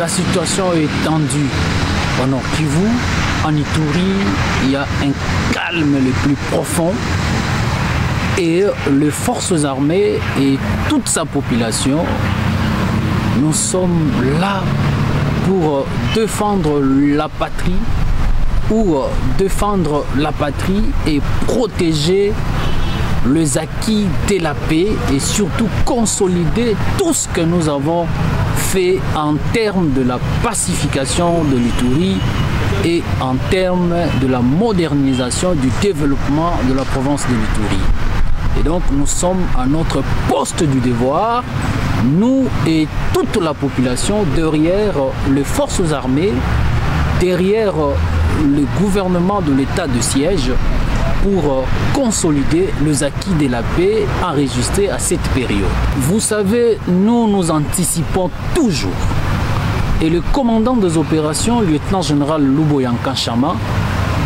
la situation est tendue au Nord Kivu. En Ituri, il y a un calme le plus profond. Et les forces armées et toute sa population, nous sommes là pour défendre la patrie et protéger les acquis de la paix et surtout consolider tout ce que nous avons fait en termes de la pacification de l'Ituri et en termes de la modernisation du développement de la province de l'Ituri. Et donc nous sommes à notre poste du devoir, nous et toute la population, derrière les forces armées, derrière le gouvernement de l'état de siège, pour consolider les acquis de la paix enregistrés à cette période. Vous savez, nous anticipons toujours. Et le commandant des opérations, lieutenant-général Luboyanka Chama,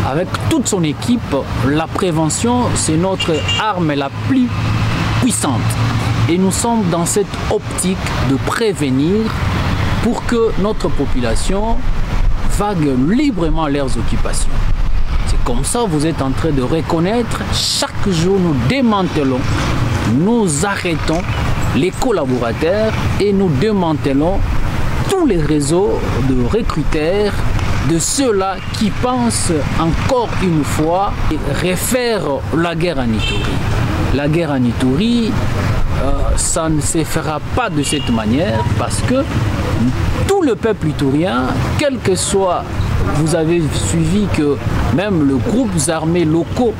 avec toute son équipe, la prévention, c'est notre arme la plus puissante. Et nous sommes dans cette optique de prévenir pour que notre population vague librement leurs occupations. C'est comme ça que vous êtes en train de reconnaître, chaque jour nous démantelons, nous arrêtons les collaborateurs et nous démantelons tous les réseaux de recruteurs, de ceux-là qui pensent encore une fois refaire la guerre en Ituri. La guerre en Ituri, ça ne se fera pas de cette manière parce que tout le peuple iturien, quel que soit, vous avez suivi que même les groupes armés locaux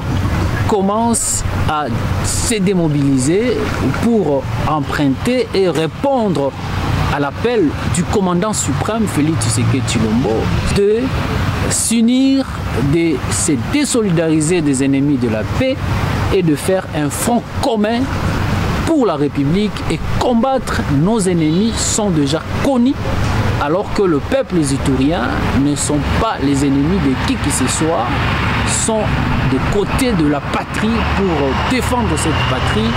commencent à se démobiliser pour emprunter et répondre à l'appel du commandant suprême Félix Tshisekedi Tshilombo de s'unir, de se désolidariser des ennemis de la paix et de faire un front commun pour la République et combattre nos ennemis sont déjà connus, alors que le peuple iturien ne sont pas les ennemis de qui que ce soit, sont des côtés de la patrie pour défendre cette patrie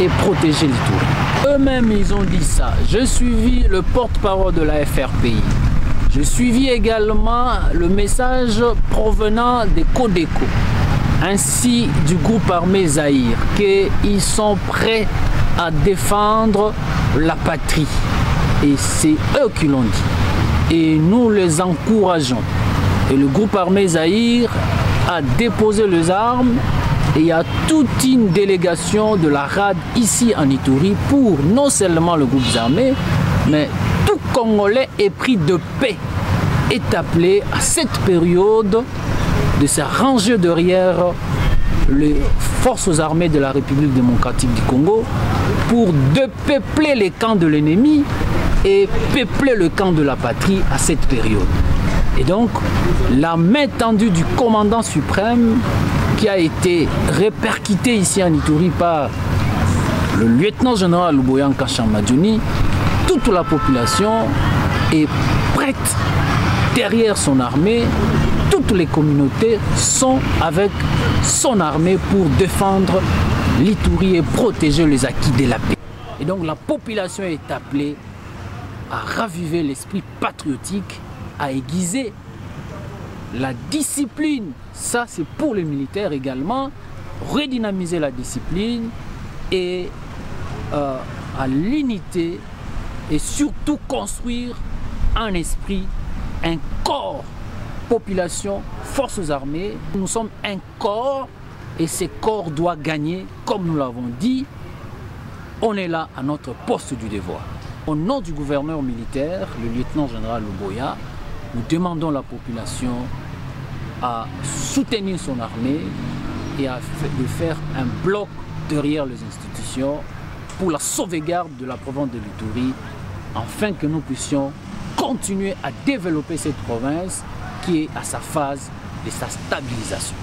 et protéger l'Ituri. Eux-mêmes, ils ont dit ça. J'ai suivi le porte-parole de la FRPI. J'ai suivi également le message provenant des Codeco, ainsi du groupe armé Zaïre, qu'ils sont prêts à défendre la patrie. Et c'est eux qui l'ont dit. Et nous les encourageons. Et le groupe armé Zaïre a déposé les armes. Et il y a toute une délégation de la RAD ici en Ituri pour non seulement le groupe armé, mais tout Congolais épris de paix est appelé à cette période de se ranger derrière les forces armées de la République démocratique du Congo pour dépeupler les camps de l'ennemi et peupler le camp de la patrie à cette période. Et donc, la main tendue du commandant suprême qui a été répercuté ici en Ituri par le lieutenant-général Luboyanka Chama, toute la population est prête derrière son armée, toutes les communautés sont avec son armée pour défendre l'Ituri et protéger les acquis de la paix. Et donc la population est appelée à raviver l'esprit patriotique, à aiguiser la discipline, ça c'est pour les militaires également, redynamiser la discipline et à l'unité et surtout construire un esprit, un corps, population, forces armées. Nous sommes un corps et ce corps doit gagner, comme nous l'avons dit, on est là à notre poste du devoir. Au nom du gouverneur militaire, le lieutenant-général Luboya, nous demandons à la population à soutenir son armée et à faire un bloc derrière les institutions pour la sauvegarde de la province de l'Ituri, afin que nous puissions continuer à développer cette province qui est à sa phase de sa stabilisation.